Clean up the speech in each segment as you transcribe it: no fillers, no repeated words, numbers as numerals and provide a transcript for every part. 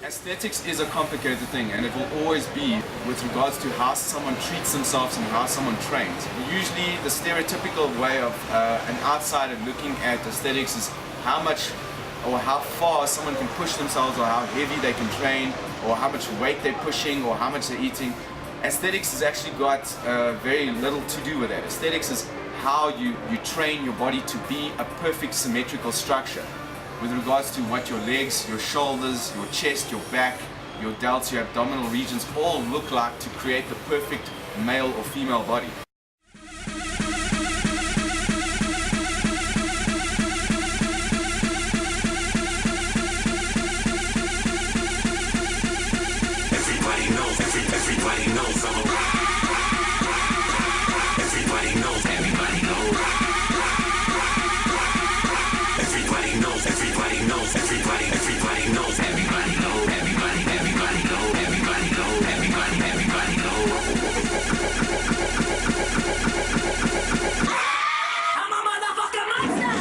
Aesthetics is a complicated thing, and it will always be with regards to how someone treats themselves and how someone trains. Usually the stereotypical way of an outsider looking at aesthetics is how much or how far someone can push themselves, or how heavy they can train, or how much weight they're pushing, or how much they're eating. Aesthetics has actually got very little to do with that. Aesthetics is how you train your body to be a perfect symmetrical structure with regards to what your legs, your shoulders, your chest, your back, your delts, your abdominal regions all look like to create the perfect male or female body. Everybody knows I'm a everybody knows, everybody knows. Everybody knows, everybody knows, everybody knows, everybody knows, everybody knows, everybody knows, everybody knows. I'm a motherfucking monster.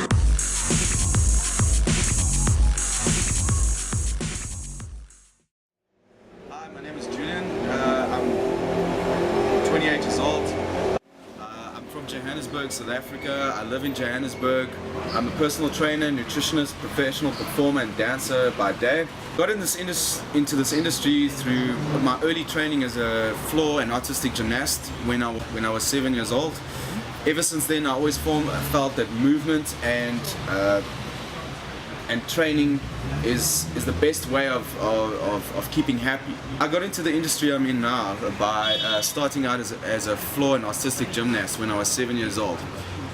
Hi, my name is Julian. I'm 28 years old. I'm from Johannesburg, South Africa. I live in Johannesburg. I'm a personal trainer, nutritionist, professional performer and dancer by day. Got into this industry through my early training as a floor and artistic gymnast when I was 7 years old. Ever since then I always felt that movement and training is the best way of keeping happy. I got into the industry I'm in now by starting out as a floor and artistic gymnast when I was 7 years old.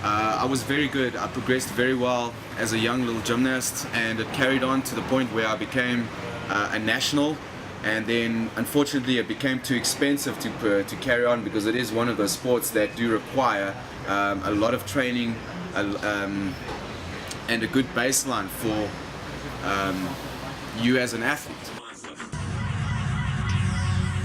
I was very good. I progressed very well as a young little gymnast, and it carried on to the point where I became a national, and then unfortunately it became too expensive to carry on, because it is one of those sports that do require a lot of training and a good baseline for you as an athlete.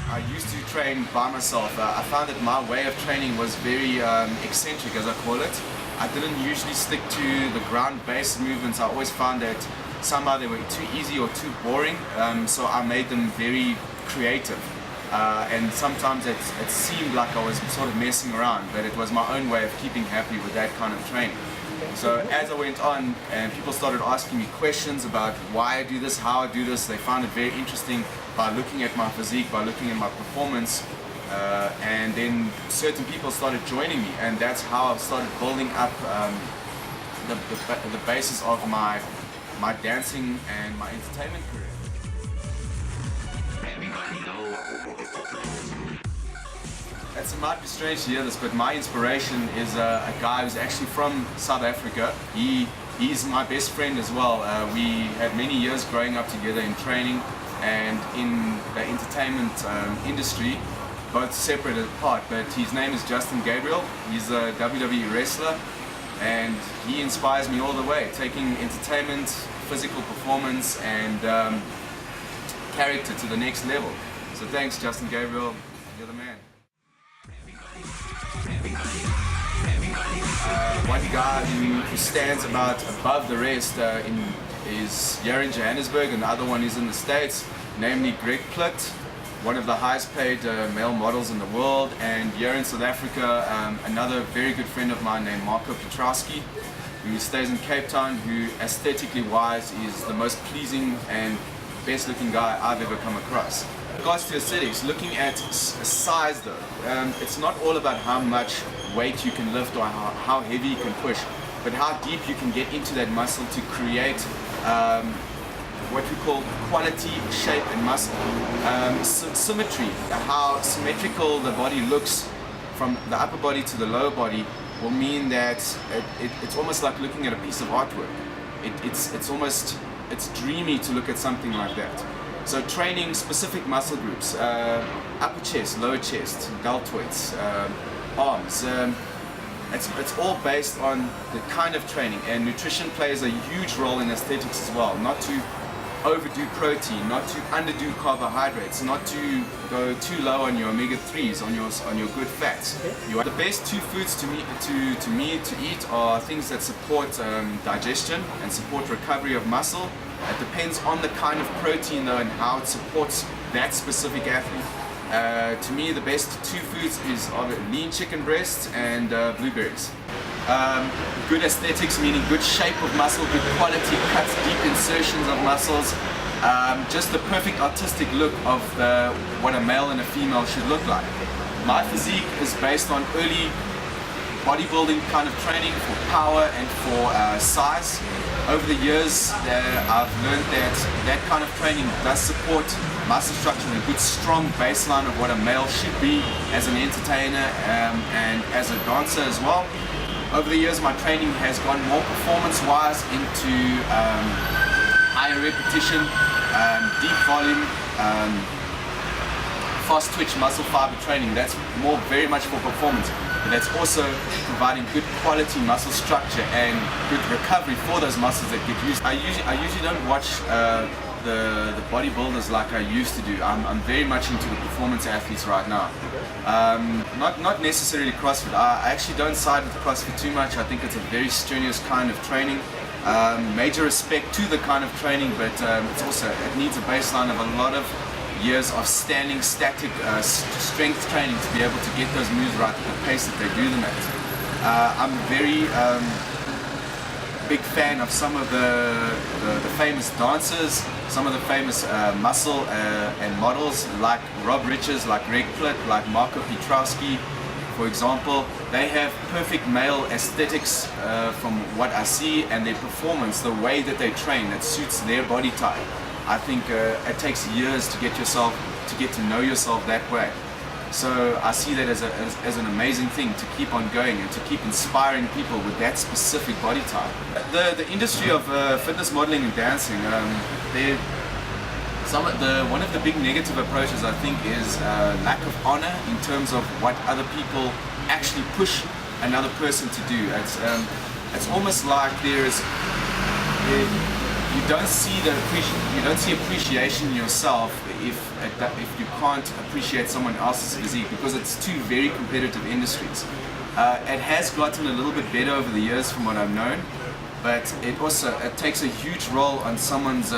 I used to train by myself. I found that my way of training was very eccentric, as I call it. I didn't usually stick to the ground-based movements. I always found that somehow they were too easy or too boring, so I made them very creative. And sometimes it seemed like I was sort of messing around, but it was my own way of keeping happy with that kind of training. So as I went on and people started asking me questions about why I do this, how I do this, they found it very interesting by looking at my physique, by looking at my performance, and then certain people started joining me, and that's how I started building up the basis of my dancing and my entertainment career. It might be strange to hear this, but my inspiration is a guy who's actually from South Africa. He's my best friend as well. We had many years growing up together in training and in the entertainment industry, both separate apart, but his name is Justin Gabriel. He's a WWE wrestler, and he inspires me all the way, taking entertainment, physical performance and character to the next level. So thanks, Justin Gabriel, you're the man. One guy who stands about above the rest is here in Johannesburg, and the other one is in the States, namely Greg Plitt, one of the highest paid male models in the world, and here in South Africa, another very good friend of mine named Marco Petrowski, who stays in Cape Town, who aesthetically wise is the most pleasing and best looking guy I've ever come across. With regards to aesthetics, looking at size though, it's not all about how much weight you can lift or how heavy you can push, but how deep you can get into that muscle to create what we call quality, shape and muscle. Symmetry, how symmetrical the body looks from the upper body to the lower body will mean that it's almost like looking at a piece of artwork. It's dreamy to look at something like that. So training specific muscle groups, upper chest, lower chest, deltoids, arms, it's all based on the kind of training, and nutrition plays a huge role in aesthetics as well. Not to overdo protein, not to underdo carbohydrates, not to go too low on your omega-3s, on your good fats. Okay. The best two foods to me to eat are things that support digestion and support recovery of muscle, It depends on the kind of protein though and how it supports that specific athlete. To me, the best two foods is lean chicken breasts and blueberries. Good aesthetics, meaning good shape of muscle, good quality cuts, deep insertions of muscles. Just the perfect artistic look of what a male and a female should look like. My physique is based on early bodybuilding kind of training for power and for size. Over the years, I've learned that kind of training does support muscle structure and a good strong baseline of what a male should be as an entertainer and as a dancer as well. Over the years, my training has gone more performance-wise into higher repetition, deep volume, fast twitch muscle fiber training. That's very much for performance, but that's also providing good quality muscle structure and good recovery for those muscles that get used. I usually don't watch the bodybuilders like I used to do. I'm very much into the performance athletes right now. Not necessarily CrossFit. I actually don't side with CrossFit too much. I think it's a very strenuous kind of training. Major respect to the kind of training, but it needs a baseline of a lot of years of standing static strength training to be able to get those moves right at the pace that they do them at. I'm a very big fan of some of the famous dancers, some of the famous muscle and models like Rob Riches, like Greg Plitt, like Marco Pietrowski, for example. They have perfect male aesthetics from what I see, and their performance, the way that they train, that suits their body type. I think it takes years to get to know yourself that way. So I see that as an amazing thing to keep on going and to keep inspiring people with that specific body type. The industry of fitness modeling and dancing, one of the big negative approaches I think is lack of honor in terms of what other people actually push another person to do. It's almost like you don't see appreciation in yourself if you can't appreciate someone else's physique, because it's two very competitive industries. It has gotten a little bit better over the years from what I've known, but it takes a huge role on someone's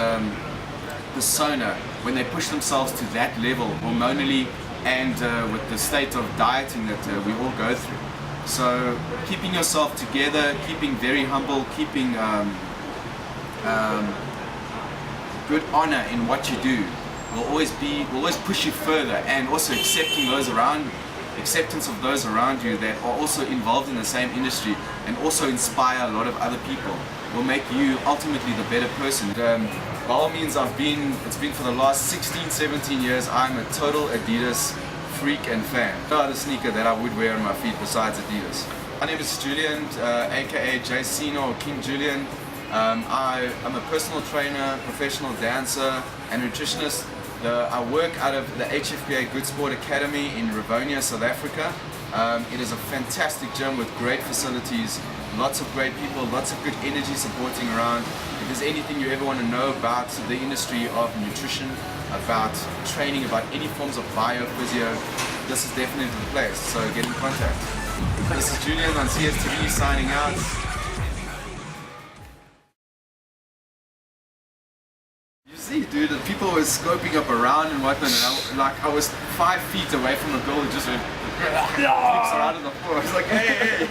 persona when they push themselves to that level hormonally and with the state of dieting that we all go through. So keeping yourself together, keeping very humble, keeping good honor in what you do will always push you further, and also acceptance of those around you that are also involved in the same industry and also inspire a lot of other people will make you ultimately the better person. By all means, it's been for the last 16-17 years, I'm a total Adidas freak and fan. No other sneaker that I would wear on my feet besides Adidas. My name is Julian, aka Jaye or King Julian. I'm a personal trainer, professional dancer and nutritionist. I work out of the HFPA Good Sport Academy in Rivonia, South Africa. It is a fantastic gym with great facilities, lots of great people, lots of good energy supporting around. If there's anything you ever want to know about the industry of nutrition, about training, about any forms of bio-physio, this is definitely the place, so get in contact. This is Julian on CFTV signing out. See, dude, the people were scoping up around and whatnot, and I was 5 feet away from the goal and just went, flicks her out of the floor. I was like, hey.